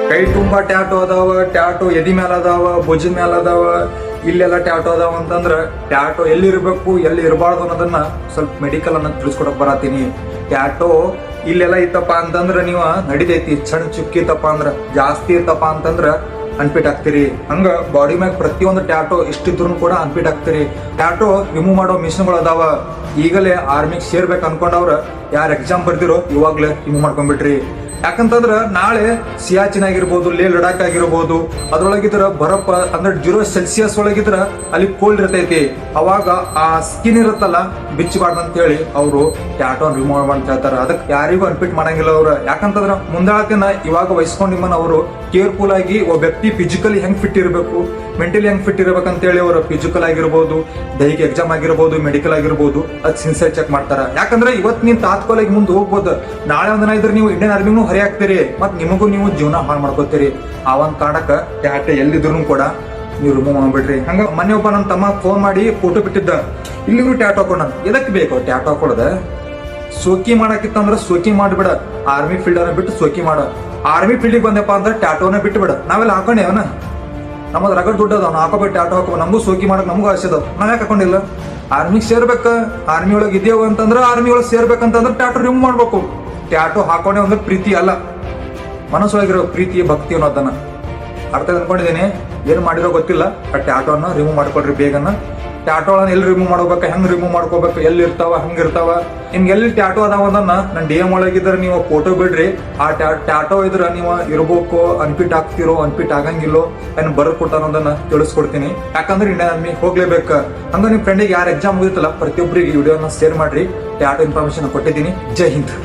ಕೈ ತುಂಬಾ ಟ್ಯಾಟೋ ಅದಾವ, ಟ್ಯಾಟೋ ಎದಿ ಮ್ಯಾಲ ಅದಾವ, ಭುಜದ ಮ್ಯಾಲ ಅದಾವ, ಇಲ್ಲೆಲ್ಲ ಟ್ಯಾಟೋ ಅದಾವ ಅಂತಂದ್ರ ಟ್ಯಾಟೋ ಎಲ್ಲಿ ಇರಬೇಕು ಎಲ್ಲಿ ಇರಬಾರ್ದು ಅನ್ನೋದನ್ನ ಸ್ವಲ್ಪ ಮೆಡಿಕಲ್ ಅನ್ನ ತಿಳಿಸ್ಕೊಡಕ್ ಬರತೀನಿ. ಟ್ಯಾಟೋ ಇಲ್ಲೆಲ್ಲ ಇತ್ತಪ್ಪ ಅಂತಂದ್ರ ನೀವು ನಡಿತೈತಿ, ಸಣ್ಣ ಚುಕ್ಕಿ ಇತ್ತಪ್ಪ ಅಂದ್ರ, ಜಾಸ್ತಿ ಇತ್ತಪ್ಪ ಅಂತಂದ್ರ ಅನ್ಫಿಟ್ ಆಗ್ತೀರಿ. ಹಂಗ ಬಾಡಿ ಮ್ಯಾಗ ಪ್ರತಿಯೊಂದು ಟ್ಯಾಟೋ ಎಷ್ಟಿದ್ರು ಕೂಡ ಅನ್ಫಿಟ್ ಆಗ್ತೀರಿ. ಟ್ಯಾಟೋ ರಿಮೂವ್ ಮಾಡೋ ಮಿಷನ್ಗಳು ಅದಾವ. ಈಗಲೇ ಆರ್ಮಿಗೆ ಸೇರ್ಬೇಕು ಅನ್ಕೊಂಡವ್ರ ಯಾರು ಎಕ್ಸಾಮ್ ಬರ್ದಿರೋ ಇವಾಗ್ಲೇ ರಿಮೂವ್ ಮಾಡ್ಕೊಂಡ್ಬಿಟ್ರಿ. ಯಾಕಂತಂದ್ರ ನಾಳೆ ಸಿಯಾಚಿನ್ ಆಗಿರ್ಬೋದು, ಲೇ ಲಡಾಖ್ ಆಗಿರ್ಬೋದು, ಅದ್ರೊಳಗಿದ್ರ ಬರಪ್ಪ ಅಂದ್ರೆ 0°C ಒಳಗಿದ್ರ ಅಲ್ಲಿ ಕೋಲ್ಡ್ ಇರ್ತೈತಿ. ಅವಾಗ ಆ ಸ್ಕಿನ್ ಇರುತ್ತಲ್ಲ ಬಿಚ್ಚಬಾರ್ದು ಅಂತ ಹೇಳಿ ಅವರು ಟ್ಯಾಟೋ ರಿಮೂವ್ ಮಾಡ್ತಾ ಹೇಳ್ತಾರ. ಅದಕ್ಕೆ ಯಾರಿಗೂ ಅನ್ಫಿಟ್ ಮಾಡಂಗಿಲ್ಲ ಅವ್ರ. ಯಾಕಂತಂದ್ರ ಮುಂದಾಳತಿನ ಇವಾಗ ವಹಿಸ್ಕೊಂಡ್ ನಿಮ್ಮನ್ನ ಅವರು ಕೇರ್ಫುಲ್ ಆಗಿ ಒಬ್ಬ ವ್ಯಕ್ತಿ ಫಿಸಿಕಲಿ ಹೆಂಗ್ ಫಿಟ್ ಇರಬೇಕು, ಮೆಂಟಲಿ ಹೆಂಗ್ ಫಿಟ್ ಇರ್ಬೇಕಂತ ಹೇಳಿ ಅವರು ಫಿಸಿಕಲ್ ಆಗಿರ್ಬೋದು, ದೈಹಿಕ ಎಕ್ಸಾಮ್ ಆಗಿರ್ಬೋದು, ಮೆಡಿಕಲ್ ಆಗಿರ್ಬೋದು ಅದ್ ಸಿನ್ಸಿಯರ್ ಚೆಕ್ ಮಾಡ್ತಾರ. ಯಾಕಂದ್ರೆ ಇವತ್ತು ನೀವು ತಾತ್ಕಾಲಿಕ ಮುಂದೆ ಹೋಗ್ಬೋದು, ನಾಳೆ ಒಂದಿನ ಇದ್ರೆ ನೀವು ಇಂಡಿಯನ್ ಆರ್ಮಿನೂ ಹೊರೆ ಹಾಕ್ತೀರಿ, ಮತ್ ನಿಮಗೂ ನೀವು ಜೀವನ ಹಾಳು ಮಾಡ್ಕೋತೀರಿ. ಆ ಒಂದ್ ಕಾರಣಕ್ಕ ಟ್ಯಾಟೋ ಎಲ್ಲಿದ್ರು ಕೂಡ ನೀವು ರಿಮೂವ್ ಮಾಡ್ಬಿಡ್ರಿ. ಹಂಗ ಮೊನ್ನೆ ಒಬ್ಬ ನನ್ನ ತಮ್ಮ ಫೋನ್ ಮಾಡಿ ಫೋಟೋ ಬಿಟ್ಟಿದ್ದ, ಇಲ್ಲಿಗೂ ಟ್ಯಾಟೋ ಹಾಕೋಣ. ಎದಕ್ ಬೇಕು ಟ್ಯಾಟೋ ಹಾಕೊಳ್ಳೋದ? ಸೋಕಿ ಮಾಡಾಕಿತ್ತಂದ್ರ ಸೋಕಿ ಮಾಡ್ಬಿಡ, ಆರ್ಮಿ ಫೀಲ್ಡ್ ಅನ್ನ ಬಿಟ್ಟು ಸೋಕಿ ಮಾಡ. ಆರ್ಮಿ ಫೀಲ್ಡಿಗೆ ಬಂದಪ್ಪ ಅಂದ್ರೆ ಟ್ಯಾಟೋನ ಬಿಟ್ಟು ಬಿಡ. ನಾವೆಲ್ಲ ಹಾಕೊಂಡೇವನ, ನಮ್ಮದ್ ರಗಡ್ ದುಡ್ಡು ಅದಾವ, ನಾವು ಹಾಕೋಬೇಕು ಟ್ಯಾಟೋ ಹಾಕೋ, ನಮಗೂ ಸೋಕಿ ಮಾಡಕ್ ನಮಗೂ ಆಸೆ ಅದಾವ, ನಾವ್ ಯಾಕೆ ಹಾಕೊಂಡಿಲ್ಲ? ಆರ್ಮಿಗೆ ಸೇರ್ಬೇಕ, ಆರ್ಮಿ ಒಳಗೆ ಇದೇವ ಅಂತಂದ್ರ ಆರ್ಮಿ ಒಳಗೆ ಸೇರ್ಬೇಕಂತಂದ್ರೆ ಟ್ಯಾಟೋ ರಿಮೂವ್ ಮಾಡ್ಬೇಕು. ಟ್ಯಾಟೋ ಹಾಕೊಂಡೆ ಅಂದ್ರೆ ಪ್ರೀತಿ ಅಲ್ಲ, ಮನಸ್ಸೊಳಗಿರೋ ಪ್ರೀತಿ ಭಕ್ತಿ ಅನ್ನೋದನ್ನ ಅರ್ಥ ಅನ್ಕೊಂಡಿದ್ದೀನಿ. ಏನ್ ಮಾಡಿರೋ ಗೊತ್ತಿಲ್ಲ, ಆ ಟ್ಯಾಟೋನ ರಿಮೂವ್ ಮಾಡ್ಕೊಳ್ರಿ ಬೇಗನ. ಟ್ಯಾಟೋಳನ್ನ ಎಲ್ಲಿ ರಿಮೂವ್ ಮಾಡ್ಬೇಕು, ಹೆಂಗ್ ರಿಮೂವ್ ಮಾಡ್ಕೋಬೇಕು, ಎಲ್ಲಿ ಇರ್ತಾವ ಹಂಗ ಇರ್ತಾವ. ನಿಮ್ಗೆ ಎಲ್ಲಿ ಟ್ಯಾಟೋ ಅದಾವ ಅದನ್ನ ನನ್ನ DM ಒಳಗಿದ್ರೆ ನೀವು ಫೋಟೋ ಬಿಡ್ರಿ. ಆ ಟ್ಯಾಟೋ ಇದ್ರ ನೀವು ಇರ್ಬೇಕು, ಅನ್ಫಿಟ್ ಆಗ್ತಿರೋ ಅನ್ಫಿಟ್ ಆಗಂಗಿಲ್ಲೋ ಏನ್ ಬರ್ ಕೊಟ್ಟ ಅನ್ನೋದನ್ನ ತಿಳಿಸ್ಕೊಡ್ತೀನಿ. ಯಾಕಂದ್ರೆ ಇಂಡಿಯನ್ ಆರ್ಮಿ ಹೋಗ್ಲೇಬೇಕು. ಹಂಗ ನಿಮ್ ಫ್ರೆಂಡಿಗೆ ಯಾರು ಎಕ್ಸಾಮ್ ಮುಗಿತಲ್ಲ ಪ್ರತಿಯೊಬ್ಬರಿಗೆ ವಿಡಿಯೋನ ಶೇರ್ ಮಾಡ್ರಿ. ಟ್ಯಾಟೋ ಇನ್ಫಾರ್ಮೇಶನ್ ಕೊಟ್ಟಿದ್ದೀನಿ. ಜೈ ಹಿಂದ್.